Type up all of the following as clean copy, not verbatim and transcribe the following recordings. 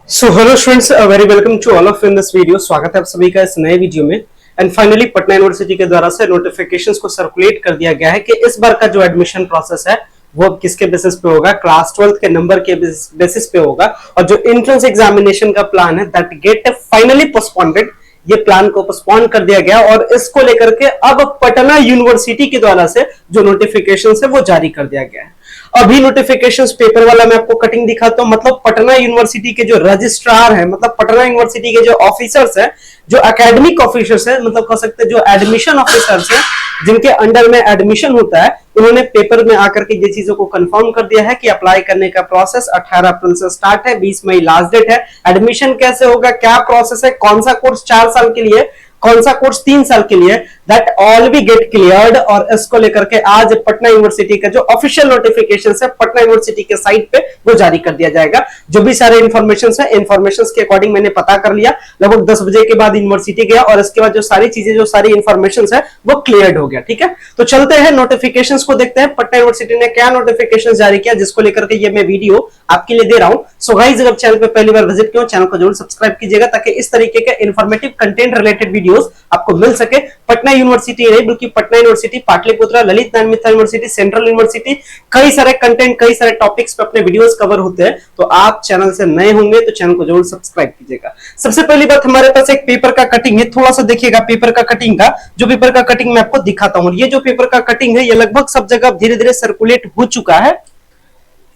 So hello students, very welcome to all of in this video. स्वागत है आप सभी का इस नए वीडियो में। एंड फाइनली पटना यूनिवर्सिटी के द्वारा से नोटिफिकेशंस को सर्कुलेट कर दिया गया है कि इस बार का जो एडमिशन प्रोसेस है वो अब किसके बेसिस पे होगा, क्लास 12 के नंबर के बेसिस पे होगा। और जो एंट्रेंस एग्जामिनेशन का प्लान है दैट गेट फाइनली पोस्टपोन्ड, ये प्लान को पोस्टपोन कर दिया गया और इसको लेकर के अब पटना यूनिवर्सिटी के द्वारा से जो नोटिफिकेशन है वो जारी कर दिया गया है। अभी नोटिफिकेशंस पेपर वाला मैं आपको कटिंग दिखाता हूं। मतलब पटना यूनिवर्सिटी के जो रजिस्ट्रार है, मतलब पटना यूनिवर्सिटी के जो ऑफिसर्स है, जो एकेडमिक ऑफिसर्स है, मतलब कह सकते हैं जो एडमिशन ऑफिसर्स है, जिनके अंडर में एडमिशन होता है, उन्होंने पेपर में आकर के ये चीजों को कंफर्म कर दिया है कि अप्लाई करने का प्रोसेस 18 अप्रैल से स्टार्ट है, 20 मई लास्ट डेट है। एडमिशन कैसे होगा, क्या प्रोसेस है, कौन सा कोर्स 4 साल के लिए, कौन सा कोर्स 3 साल के लिए, that all be get cleared. और इसको लेकर के आज पटना यूनिवर्सिटी का जो ऑफिशियल नोटिफिकेशन है पटना यूनिवर्सिटी के साइट पे वो जारी कर दिया जाएगा। जो भी सारे इन्फॉर्मेशन है, इन्फॉर्मेशन के अकॉर्डिंग मैंने पता कर लिया। लगभग 10 बजे के बाद यूनिवर्सिटी गया और इसके बाद जो सारी चीजें, जो सारी इन्फॉर्मेशन है वो क्लियर्ड हो गया। ठीक है, तो चलते हैं नोटिफिकेशन को देखते हैं पटना यूनिवर्सिटी ने क्या नोटिफिकेशन जारी किया, जिसको लेकर के ये मैं वीडियो आपके लिए दे रहा हूं। सो गाइस, अगर चैनल पे पहली बार विजिट किया, चैनल को जरूर सब्सक्राइब कीजिएगा ताकि इस तरीके के इन्फॉर्मेटिव कंटेंट रिलेटेड वीडियोस आपको मिल सके। पटना यूनिवर्सिटी नहीं बल्कि Patna University, Pataliputra, Lalit Narayan Mithila University, Central University, कई सारे कंटेंट, कई सारे टॉपिक्स पे अपने वीडियोस कवर होते हैं। तो आप चैनल से नए होंगे तो चैनल को जरूर सब्सक्राइब कीजिएगा। सबसे पहली बात, हमारे पास एक पेपर का कटिंग है। थोड़ा सा देखिएगा पेपर का कटिंग का, जो पेपर का कटिंग मैं आपको दिखाता हूं। ये जो पेपर का कटिंग है ये लगभग सब जगह धीरे धीरे सर्कुलेट हो चुका है।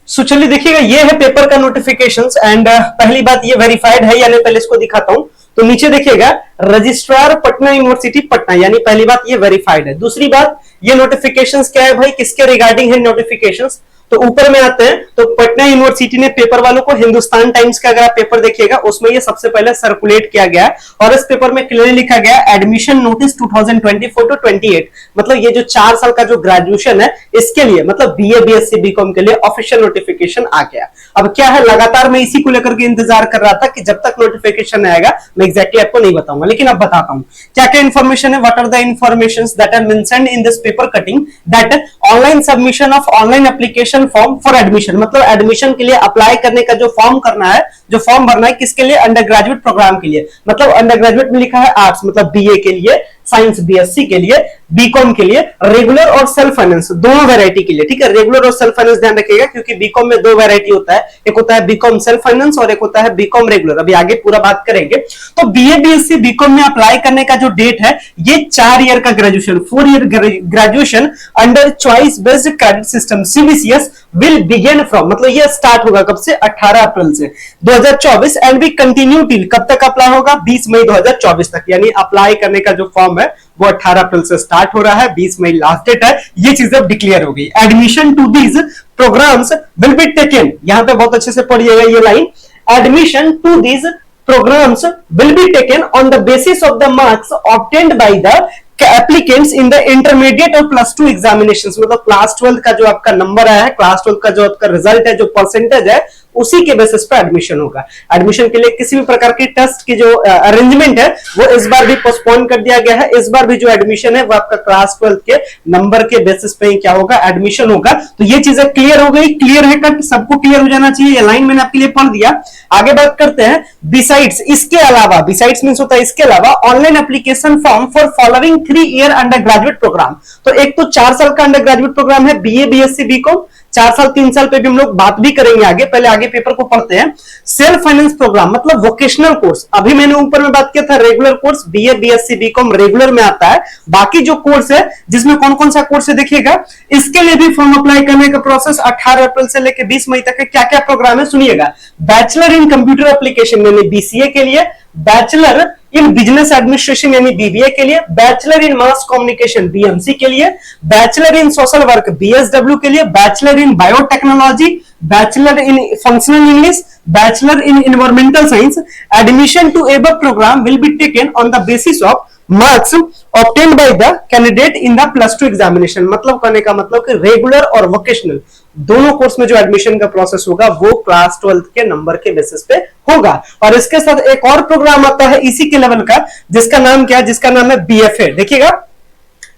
सो चलिए देखिएगा, ये है पेपर का नोटिफिकेशंस। एंड पहली बात, ये वेरीफाइड है या नहीं पहले इसको दिखाता हूं। तो नीचे देखिएगा रजिस्ट्रार पटना यूनिवर्सिटी पटना, यानी पहली बात ये वेरीफाइड है। दूसरी बात, ये नोटिफिकेशंस क्या है भाई, किसके रिगार्डिंग है नोटिफिकेशंस। तो ऊपर में आते हैं तो पटना यूनिवर्सिटी ने पेपर वालों को, हिंदुस्तान टाइम्स का अगर आप पेपर देखिएगा उसमें ये सबसे पहले सर्कुलेट किया गया है और इस पेपर में क्लियरली लिखा गया एडमिशन नोटिस 2024 टू 28। मतलब ये जो 4 साल का जो ग्रेजुएशन है इसके लिए, मतलब बीए बीएससी बीकॉम के लिए ऑफिशियल नोटिफिकेशन आ गया। अब क्या है, लगातार मैं इसी को लेकर के इंतजार कर रहा था कि जब तक नोटिफिकेशन आएगा। मैं एग्जैक्टली आपको नहीं बताऊंगा लेकिन अब बताता हूं क्या क्या इंफॉर्मेशन है। What are the informations that are mentioned in this paper cutting, that online submission of online application form for admission. मतलब एडमिशन के लिए अप्लाई करने का जो फॉर्म करना है, जो फॉर्म भरना है, किसके लिए, अंडर ग्रेजुएट प्रोग्राम के लिए। मतलब अंडर ग्रेजुएट में लिखा है आर्ट्स, मतलब बीए के लिए, साइंस बीएससी के लिए, बीकॉम के लिए, रेगुलर और सेल्फ फाइनेंस दोनों वैरायटी के लिए। ठीक है, रेगुलर और सेल्फ फाइनेंस ध्यान रखिएगा क्योंकि बीकॉम में 2 वैरायटी होता है, एक होता है बीकॉम सेल्फ फाइनेंस और एक होता है बीकॉम रेगुलर। अभी आगे पूरा बात करेंगे। तो बीए बीएससी बीकॉम में अप्लाई करने का जो डेट है ये 4 ईयर का graduation, 4 year graduation under choice based credit system CBCS will begin from, मतलब ये स्टार्ट होगा कब से, 18 अप्रैल से 2024 एंड बी कंटिन्यू टिल, कब तक अप्लाई होगा, 20 मई 2024 तक। यानी अप्लाई करने का जो फॉर्म है वो 18 अप्रैल से स्टार्ट हो रहा है, 20 मई लास्ट डेट है। ये चीज अब डिक्लेयर हो गई। Admission to these programmes will be taken, यहां पे बहुत अच्छे से पढ़िएगा ये लाइन, admission to these programmes will be taken on the basis of the marks obtained by the applicants in the intermediate और +2 एग्जामिनेशंस। मतलब क्लास 12 का जो आपका नंबर आया है, क्लास 12 का जो आपका रिजल्ट है, जो परसेंटेज है, उसी के बेसिस पे एडमिशन होगा। एडमिशन के लिए किसी भी प्रकार की टेस्ट की जो अरेंजमेंट है वो इस बार भी पोस्टपोन कर दिया गया है। इस बार भी जो एडमिशन है वो आपका क्लास 12 के नंबर के बेसिस पे क्या होगा, एडमिशन होगा। तो ये चीजें क्लियर हो गई, क्लियर है कट, सबको क्लियर हो जाना चाहिए। ये लाइन मैंने आपके लिए पढ़ दिया। आगे बात करते हैं, बिसाइड्स, इसके अलावा, बिसाइड्स मींस होता है इसके अलावा, online application form for following 3 year undergraduate programme. तो एक तो 4 साल का अंडर ग्रेजुएट प्रोग्राम है बीए बीएससी बीकॉम, 4 साल 3 साल पे भी हम लोग बात भी करेंगे आगे, पहले आगे पेपर को पढ़ते हैं। सेल्फ फाइनेंस प्रोग्राम मतलब वोकेशनल कोर्स, अभी मैंने ऊपर में बात किया था regular course, BA BSc BCom regular में आता है। बाकी जो कोर्स है जिसमें कौन कौन सा कोर्स है देखिएगा, इसके लिए भी फॉर्म अप्लाई करने का प्रोसेस 18 अप्रैल से लेकर 20 मई तक है। क्या क्या प्रोग्राम है सुनिएगा, बैचलर इन कंप्यूटर एप्लीकेशन यानी बीसीए के लिए, बैचलर इन बिजनेस एडमिनिस्ट्रेशन यानी बीबीए के लिए, bachelor in mass communication BMC के लिए, bachelor in social work BSW के लिए, bachelor in biotechnology, bachelor in functional English, bachelor in environmental science. Admission to above programme will be taken on the basis of marks obtained by the candidate in the +2 examination. मतलब कहने का मतलब कि regular और vocational दोनों course में जो admission का प्रोसेस होगा वो क्लास 12 के नंबर के बेसिस पे होगा। और इसके साथ एक और प्रोग्राम आता है इसी के लेवल का, जिसका नाम क्या है, जिसका नाम है बीएफए। देखिएगा,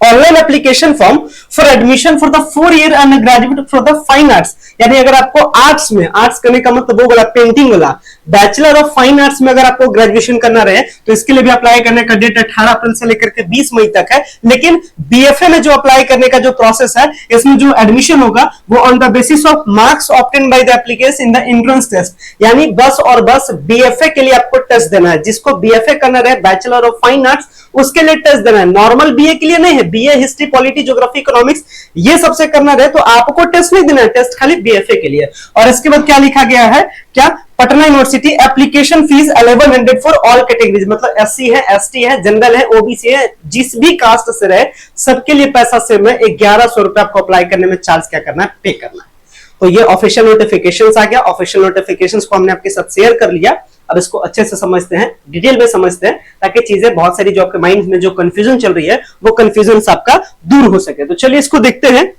online application form for admission for the 4 year under graduate for the fine arts. यानी अगर आपको आर्ट्स में, आर्ट्स करने का मतलब वो वाला पेंटिंग वाला, बैचलर ऑफ फाइन आर्ट्स में अगर आपको ग्रेजुएशन करना रहे तो इसके लिए भी अप्लाई करने का डेट 18 अप्रैल से लेकर के 20 मई तक है। लेकिन बीएफए में जो अप्लाई करने का जो प्रोसेस है, इसमें जो एडमिशन होगा वो on the basis of marks obtain by the application in the entrance test, यानी बस और बस बीएफए के लिए आपको टेस्ट देना है। जिसको बीएफए करना रहे बैचलर ऑफ फाइन आर्ट्स, उसके लिए टेस्ट देना है, नॉर्मल बीए के लिए नहीं है। BA history, polity, geography, economics ये सबसे करना रहे तो आपको टेस्ट नहीं देना है, टेस्ट खाली बीएफए के लिए। और इसके बाद क्या लिखा गया है, क्या Patna university application fees 1100 for all categories, मतलब एससी है, एसटी है, जनरल है, ओबीसी है, जिस भी कास्ट से रहे सबके लिए पैसा सेम है। 1100 रुपए आपको अप्लाई करने में चार्ज क्या करना है, पे करना है। तो ये ऑफिशियल नोटिफिकेशंस आ गया। ऑफिशियल नोटिफिकेशंस को हमने आपके साथ शेयर कर लिया। अब इसको अच्छे से समझते हैं, डिटेल में समझते हैं, ताकि चीजें बहुत सारी जो आपके माइंड में जो कंफ्यूजन चल रही है वो कंफ्यूजन आपका दूर हो सके। तो चलिए इसको देखते हैं।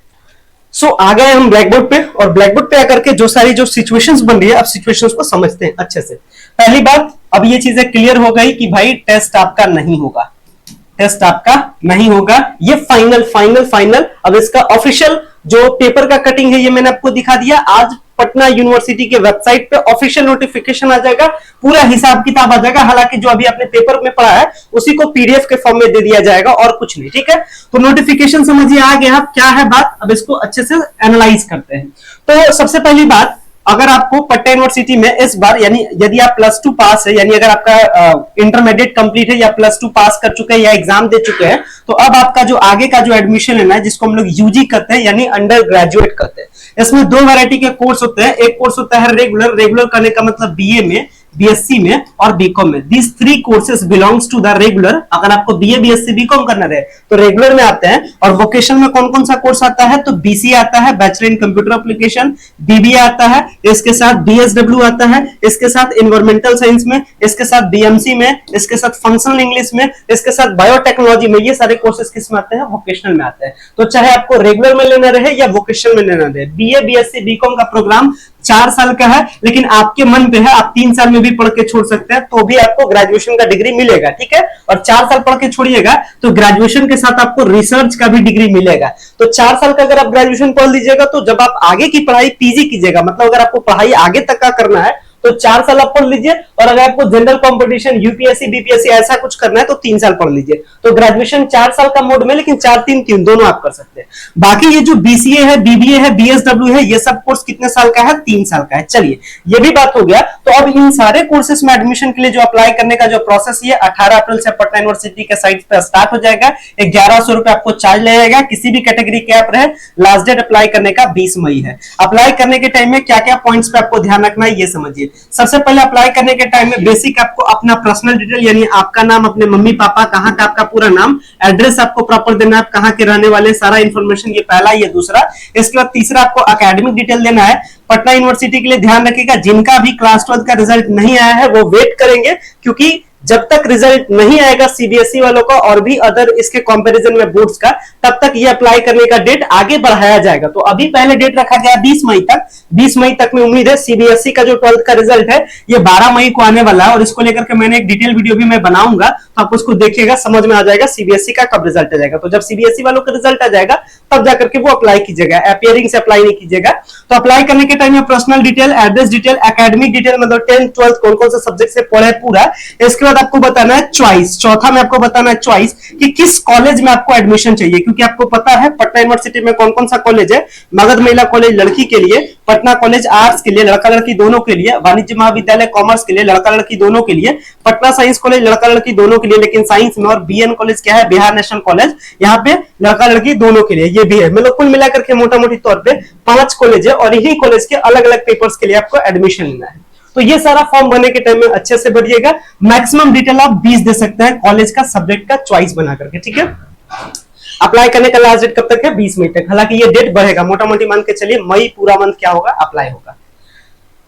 सो आ गए हम ब्लैक बोर्ड पे, और ब्लैक बोर्ड पे आकर के जो सारी जो सिचुएशंस बन रही है, अब सिचुएशंस को समझते हैं अच्छे से। पहली बात, अब ये चीजें क्लियर हो गई कि भाई टेस्ट आपका नहीं होगा, टेस्ट आपका नहीं होगा, ये फाइनल फाइनल फाइनल। अब इसका ऑफिशियल जो पेपर का कटिंग है ये मैंने आपको दिखा दिया। आज पटना यूनिवर्सिटी के वेबसाइट पे ऑफिशियल नोटिफिकेशन आ जाएगा, पूरा हिसाब किताब आ जाएगा। हालांकि जो अभी आपने पेपर में पढ़ा है उसी को पीडीएफ के फॉर्म में दे दिया जाएगा और कुछ नहीं, ठीक है। तो नोटिफिकेशन समझिए आ गया, क्या है बात, अब इसको अच्छे से एनालाइज करते हैं। तो सबसे पहली बात, अगर आपको पटना यूनिवर्सिटी में इस बार, यानी यदि आप +2 पास है, यानी अगर आपका इंटरमीडिएट कंप्लीट है या +2 पास कर चुके हैं या एग्जाम दे चुके हैं, तो अब आपका जो आगे का जो एडमिशन लेना है, जिसको हम लोग यूजी करते हैं यानी अंडर ग्रेजुएट करते हैं, इसमें 2 वैरायटी के कोर्स होते हैं। एक कोर्स होता है रेगुलर, रेगुलर करने का मतलब बीए में, बीएससी में और बीकॉम में। This 3 courses belongs to the regular. अगर आपको बीए, बीएससी, बीकॉम करना रहे तो रेगुलर में आते हैं। और वोकेशनल में कौन कौन सा कोर्स आता है, तो बीसीए आता है, bachelor in computer application, BBA आता है, इसके साथ बीएसडब्ल्यू आता है, इसके साथ इन्वायरमेंटल साइंस में, इसके साथ बीएमसी में, इसके साथ फंक्शनल इंग्लिश में, इसके साथ बायोटेक्नोलॉजी में। ये सारे कोर्सेज किस में आते हैं, वोकेशनल में आते हैं। तो चाहे आपको रेगुलर में लेना रहे या वोकेशनल में लेना रहे, बीए, बीएससी, बीकॉम का प्रोग्राम 4 साल का है, लेकिन आपके मन पे है, आप 3 साल में भी पढ़ के छोड़ सकते हैं तो भी आपको ग्रेजुएशन का डिग्री मिलेगा, ठीक है। और 4 साल पढ़ के छोड़िएगा तो ग्रेजुएशन के साथ आपको रिसर्च का भी डिग्री मिलेगा। तो 4 साल का अगर आप ग्रेजुएशन पढ़ लीजिएगा तो जब आप आगे की पढ़ाई पीजी कीजिएगा, मतलब अगर आपको पढ़ाई आगे तक का करना है तो 4 साल आप पढ़ लीजिए। और अगर आपको जनरल कंपटीशन, यूपीएससी, बीपीएससी ऐसा कुछ करना है तो 3 साल पढ़ लीजिए। तो ग्रेजुएशन 4 साल का मोड में, लेकिन 4-3-3 दोनों आप कर सकते हैं। बाकी ये जो बीसीए है, बीबीए है, बीएसडब्ल्यू है, ये सब कोर्स कितने साल का है, 3 साल का है। चलिए ये भी बात हो गया। तो अब इन सारे कोर्सेज में एडमिशन के लिए जो अप्लाई करने का जो प्रोसेस है 18 अप्रैल से पटना यूनिवर्सिटी के साइट पर स्टार्ट हो जाएगा। 1100 रुपए आपको चार्ज लगेगा, किसी भी कैटेगरी के आप रहे। लास्ट डेट अप्लाई करने का 20 मई है। अप्लाई करने के टाइम में क्या क्या पॉइंट्स पे आपको ध्यान रखना है ये समझिए। सबसे पहले अप्लाई करने के टाइम में बेसिक आपको अपना पर्सनल डिटेल, यानी आपका नाम, अपने मम्मी पापा, कहां का आपका पूरा नाम, एड्रेस आपको प्रॉपर देना है, आप कहां के रहने वाले, सारा इंफॉर्मेशन, ये पहला, ये दूसरा। इसके बाद तीसरा आपको एकेडमिक डिटेल देना है। पटना यूनिवर्सिटी के लिए ध्यान रखिएगा, जिनका भी क्लास 12 का रिजल्ट नहीं आया है वो वेट करेंगे, क्योंकि जब तक रिजल्ट नहीं आएगा सीबीएसई वालों का और भी अदर इसके कंपैरिजन में बोर्ड्स का, तब तक ये अप्लाई करने का डेट आगे बढ़ाया जाएगा। तो अभी पहले डेट रखा गया 20 मई तक। 20 मई तक में उम्मीद है सीबीएसई का जो 12th का रिजल्ट है ये 12 मई को आने वाला है, और इसको लेकर के मैंने एक डिटेल वीडियो भी मैं बनाऊंगा, तो आप उसको देखिएगा, समझ में आ जाएगा सीबीएसई का कब रिजल्ट आ जाएगा। तो जब सीबीएसई वालों का रिजल्ट आ जाएगा तब जाकर के वो अप्लाई कीजिएगा, अपियरिंग से अप्लाई नहीं कीजिएगा। तो अप्लाई करने के टाइम में personal detail, address detail, academic detail, मतलब 10th 12th कौन कौन से सब्जेक्ट से पढ़े पूरा। इसके बाद आपको बताना है चॉइस, चौथा में आपको बताना है चॉइस कि किस कॉलेज में आपको एडमिशन चाहिए, क्योंकि आपको पता है पटना यूनिवर्सिटी में कौन कौन सा कॉलेज है। मगध महिला कॉलेज लड़की के लिए, पटना कॉलेज आर्ट्स के लिए, लड़का लड़की दोनों के लिए, वाणिज्य महाविद्यालय कॉमर्स के लिए, लड़का लड़की दोनों के लिए, पटना साइंस कॉलेज लड़का लड़की दोनों के लिए, लेकिन साइंस में, और बीएन कॉलेज क्या है, बिहार नेशनल कॉलेज, यहाँ पे लड़का लड़की दोनों के लिए, ये भी है। मतलब कुल मिलाकर के मोटा मोटी तौर पे 5 कॉलेज है, और इन्हीं कॉलेज के अलग अलग पेपर्स के लिए आपको एडमिशन लेना है। तो ये सारा फॉर्म भरने के टाइम में अच्छे से भरिएगा। मैक्सिमम डिटेल आप 20 दे सकते हैं कॉलेज का, सब्जेक्ट का चॉइस बना करके, ठीक है। अप्लाई करने का लास्ट डेट कब तक है, 20 मई तक। हालांकि ये डेट बढ़ेगा, मोटा मोटी मान के चलिए मई पूरा मंथ क्या होगा, अप्लाई होगा।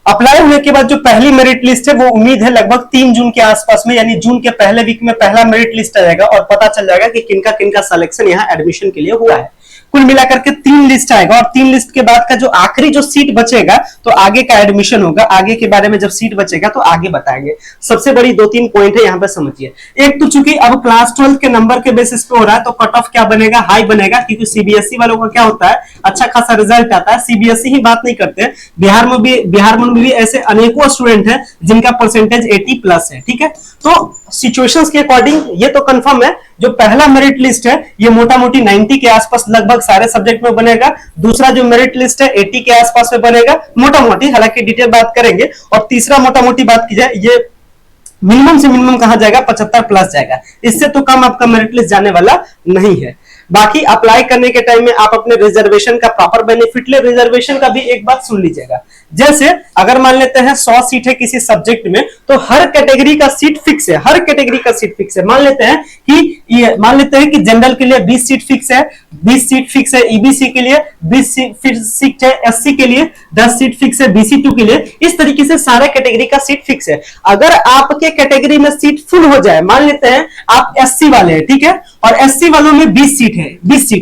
अप्लाई होने के बाद जो पहली मेरिट लिस्ट है वो उम्मीद है लगभग 3 जून के आसपास में, यानी जून के पहले वीक में पहला मेरिट लिस्ट आ जाएगा और पता चल जाएगा कि किनका किनका सिलेक्शन यहाँ एडमिशन के लिए हुआ है। कुल मिलाकर के 3 लिस्ट आएगा और 3 लिस्ट के बाद का जो आखिरी जो सीट बचेगा तो आगे का एडमिशन होगा। आगे के बारे में जब सीट बचेगा तो आगे बताएंगे। सबसे बड़ी 2-3 पॉइंट है यहाँ पे समझिए। एक तो चूंकि अब क्लास 12 के नंबर के बेसिस पे हो रहा है तो कट ऑफ क्या बनेगा, हाई बनेगा, क्योंकि सीबीएसई वालों का क्या होता है, अच्छा खासा रिजल्ट आता है। सीबीएसई ही बात नहीं करते, बिहार में भी ऐसे अनेकों स्टूडेंट हैं जिनका परसेंटेज 80 प्लस है। ठीक है, तो सिचुएशंस के अकॉर्डिंग ये तो कंफर्म है, जो पहला मेरिट लिस्ट है ये मोटा मोटी 90 के आसपास लगभग सारे सब्जेक्ट में बनेगा। दूसरा जो मेरिट लिस्ट है 80 के आसपास में बनेगा मोटा मोटी, हालांकि डिटेल बात करेंगे। और तीसरा मोटा मोटी बात की जाए, ये मिनिमम से मिनिमम कहा जाएगा 75 प्लस जाएगा, इससे तो कम आपका मेरिट लिस्ट जाने वाला नहीं है। बाकी अप्लाई करने के टाइम में आप अपने रिजर्वेशन का प्रॉपर बेनिफिट ले। रिजर्वेशन का भी एक बात सुन लीजिएगा, जैसे अगर मान लेते हैं 100 सीट है किसी सब्जेक्ट में तो हर कैटेगरी का सीट फिक्स है, हर कैटेगरी का सीट फिक्स है। मान लेते हैं कि जनरल के लिए 20 सीट फिक्स है, 20 सीट फिक्स है ईबीसी के लिए, 20 सीट फिक्स है एससी के लिए, 10 सीट फिक्स है बीसी2 के लिए। इस तरीके से सारे कैटेगरी का सीट फिक्स है। अगर आपके कैटेगरी में सीट फुल हो जाए, मान लेते हैं आप एससी वाले हैं, ठीक है, और एससी वालों में 20 सीट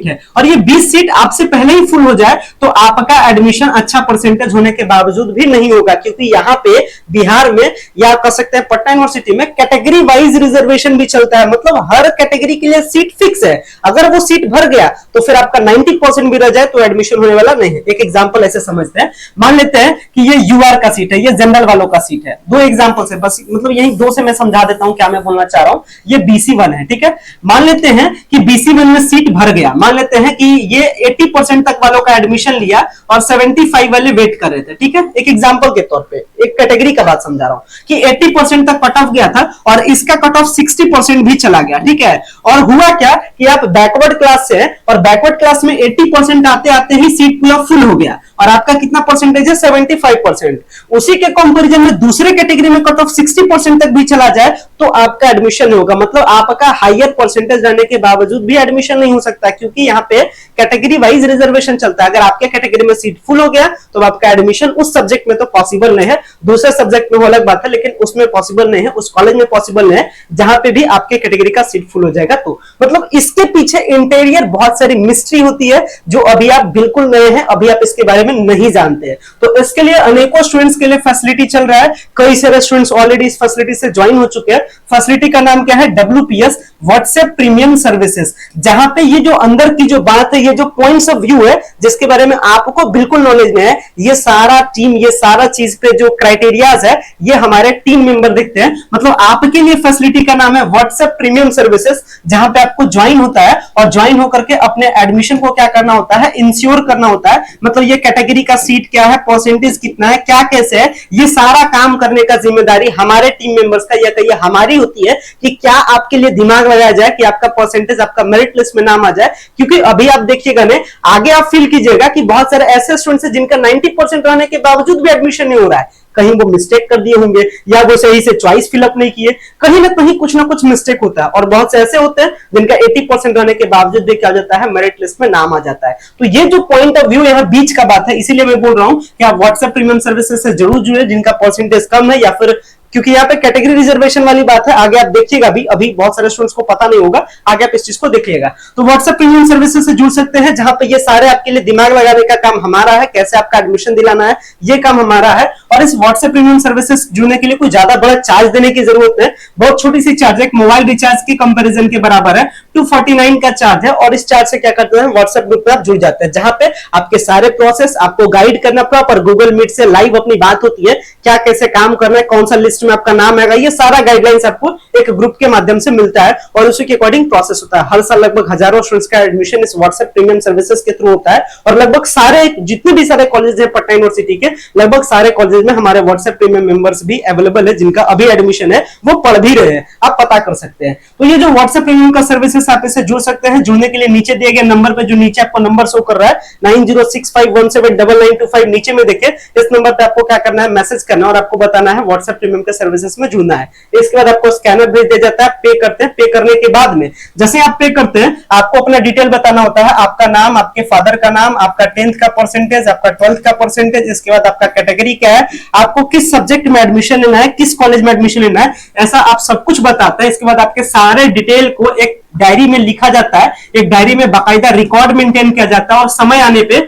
है और ये 20 सीट आपसे पहले ही फुल हो जाए तो आपका एडमिशन अच्छा परसेंटेज होने के बावजूद भी नहीं होगा, क्योंकि यहाँ पे बिहार में या कह सकते हैं पटना यूनिवर्सिटी में कैटेगरी वाइज रिजर्वेशन भी चलता है। मतलब हर कैटेगरी के लिए सीट फिक्स है। अगर वो सीट भर गया तो फिर आपका 90% भी रह जाए तो एडमिशन होने वाला नहीं है। एक एग्जांपल ऐसे समझते हैं, मान लेते हैं कि ये यूआर का सीट है, ये जनरल वालों का सीट है। 2 एग्जांपल से बस, मतलब यही 2 से मैं समझा देता हूं क्या मैं बोलना चाह रहा हूं। ये BC1 है, ठीक है, मान लेते हैं कि BC1 में सीट भर गया। मान लेते हैं कि ये 80% तक वालों का एडमिशन लिया और 75 वाले वेट कर रहे थे, ठीक है, एक एग्जांपल के तौर पे, एक कैटेगरी का बात समझा रहा हूं कि 80% तक कट ऑफ गया था और इसका कट ऑफ 60% भी चला गया, ठीक है। और हुआ क्या कि आप बैकवर्ड क्लास से हैं और बैकवर्ड क्लास में 80% आते आते ही सीट पूरा फुल हो गया और आपका कितना परसेंटेज है, 75%। उसी के कंपैरिजन में दूसरे कैटेगरी में कट ऑफ 60% तक भी चला जाए तो आपका एडमिशन होगा। मतलब आपका हाईयर परसेंटेज रहने के बावजूद भी एडमिशन नहीं हो सकता, क्योंकि यहाँ पे कैटेगरी वाइज रिजर्वेशन चलता है। अगर आपके कैटेगरी में सीट फुल हो गया तो आपका एडमिशन उस सब्जेक्ट में तो पॉसिबल नहीं है, दूसरे सब्जेक्ट में वो अलग बात है, लेकिन उसमें पॉसिबल नहीं है, उस कॉलेज में पॉसिबल नहीं है जहां पे भी आपके कैटेगरी का सीट फुल हो जाएगा। तो मतलब इसके पीछे इंटीरियर बहुत सारी मिस्ट्री होती है जो अभी आप बिल्कुल नए हैं, अभी आप इसके बारे में नहीं जानते हैं। तो इसके लिए अनेकों स्टूडेंट्स के लिए फैसिलिटी चल रहा है, कई सारे स्टूडेंट्स ऑलरेडी इस फैसिलिटी से ज्वाइन हो चुके हैं। फैसिलिटी का नाम क्या है, WPS व्हाट्सएप प्रीमियम सर्विसेज, जहां पे ये जो अंदर की जो बात है, ये जो पॉइंट्स ऑफ व्यू है जिसके बारे में आपको बिल्कुल नॉलेज नहीं है, ये सारा टीम, ये सारा चीज पे जो क्राइटेरियाज है ये हमारे टीम मेंबर देखते हैं। मतलब आपके लिए फैसिलिटी का नाम है व्हाट्सएप प्रीमियम सर्विसेज, जहां पे आपको ज्वाइन होता है और ज्वाइन होकर के अपने एडमिशन को क्या करना होता है, इंश्योर करना होता है। मतलब ये कैटेगरी का सीट क्या है, परसेंटेज कितना है, क्या कैसे है, ये सारा काम करने का जिम्मेदारी हमारे टीम मेंबर्स का या कहिए हमारी होती है कि क्या आपके लिए दिमाग लगाया जाए कि आपका परसेंटेज आपका मेरिट लिस्ट में नाम आ जाए। क्योंकि अभी आप देखिएगा ना, आगे आप फील कीजिएगा कि बहुत सारे ऐसे स्टूडेंट्स हैं जिनका 90% रहने के बावजूद भी एडमिशन नहीं हो रहा है। कहीं वो मिस्टेक कर दिए होंगे या वो सही से चॉइस फिलअप नहीं किए, कहीं ना कुछ मिस्टेक होता है। और बहुत से ऐसे होते हैं जिनका 80% रहने के बावजूद भी क्या हो जाता है, मेरिट लिस्ट में नाम आ जाता है। तो ये जो पॉइंट ऑफ व्यू यहाँ बीच का बात है, इसीलिए मैं बोल रहा हूं कि आप व्हाट्सएप प्रीमियम सर्विसेज से जरूर जुड़े जिनका परसेंटेज कम है, या फिर क्योंकि यहाँ पे कैटेगरी रिजर्वेशन वाली बात है, आगे आप देखिएगा अभी बहुत सारे स्टूडेंट्स को पता नहीं होगा, आगे आप इस चीज को देखिएगा। तो व्हाट्सएप प्रीमियम सर्विसेज से जुड़ सकते हैं, जहां पे ये सारे आपके लिए दिमाग लगाने का काम हमारा है, कैसे आपका एडमिशन दिलाना है ये काम हमारा है। और इस व्हाट्सएप प्रीमियम सर्विसेज जुड़ने के लिए कोई ज्यादा बड़ा चार्ज देने की जरूरत है, बहुत छोटी सी चार्ज है, मोबाइल रिचार्ज के कंपेरिजन के बराबर है, 249 का चार्ज है। और इस चार्ज से क्या करते हैं, व्हाट्सएप ग्रुप पे आप जुड़ जाते हैं, जहां पे आपके सारे प्रोसेस आपको गाइड करना, प्रॉपर गूगल मीट से लाइव अपनी बात होती है, क्या कैसे काम करना है, कौन सा लिस्ट में आपका नाम आएगा, ये सारा गाइडलाइंस आपको एक ग्रुप के माध्यम से मिलता है और उसी के अकॉर्डिंग प्रोसेस होता है। हर साल लगभग हजारों स्टूडेंट्स का एडमिशन इस व्हाट्सएप प्रीमियम सर्विसेज के थ्रू होता है और लगभग सारे जितने भी सारे कॉलेज है पटना यूनिवर्सिटी के, लगभग सारे कॉलेज में हमारे व्हाट्सएप प्रीमियम मेंबर्स भी अवेलेबल है, जिनका अभी एडमिशन है वो पढ़ भी रहे हैं, आप पता कर सकते हैं। तो ये जो व्हाट्सएप प्रीमियम का सर्विसेज आप इससे जुड़ सकते हैं। जुड़ने के लिए नीचे दिए गए नंबर पे, जो नीचे आपको नंबर शो कर रहा है 9065179925, नीचे में देखिए इस नंबर पे आपको क्या करना है, मैसेज करना और आपको बताना है व्हाट्सएप प्रीमियम के सर्विसेज में जुड़ना है। इसके बाद आपको स्कैनर भेज दिया जाता है, पे करते हैं। पे करने के बाद में जैसे आप पे करते हैं आपको अपना डिटेल बताना होता है, आपका नाम, आपके फादर का नाम, आपका 10th का परसेंटेज, आपका 12th का परसेंटेज, इसके बाद आपका कैटेगरी क्या है, आपको किस सब्जेक्ट में एडमिशन लेना है, किस कॉलेज में एडमिशन लेना है, ऐसा आप सब कुछ बताते हैं। इसके बाद आपके सारे डिटेल को एक डायरी में लिखा जाता है, एक डायरी में बाकायदा रिकॉर्ड मेंटेन किया जाता है और समय आने पे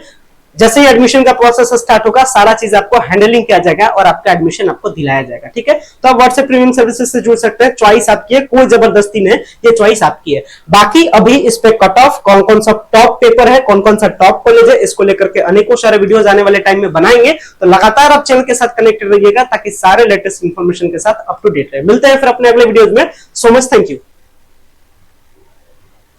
जैसे ही एडमिशन का प्रोसेस स्टार्ट होगा सारा चीज आपको हैंडलिंग किया जाएगा और आपका एडमिशन आपको दिलाया जाएगा। ठीक है, तो आप व्हाट्सएप प्रीमियम सर्विसेज से जुड़ सकते हैं, चॉइस आपकी है, कोई जबरदस्ती नहीं, ये चॉइस आपकी है। बाकी अभी इस पे कट ऑफ कौन कौन सा टॉप पेपर है, कौन कौन सा टॉप कॉलेज है, इसको लेकर के अनेकों सारे वीडियोस आने वाले टाइम में बनाएंगे, तो लगातार आप चैनल के साथ कनेक्टेड रहिएगा ताकि सारे लेटेस्ट इंफॉर्मेशन के साथ अप टू डेट रहे। मिलते हैं फिर अपने अगले वीडियोस में। So much thank you.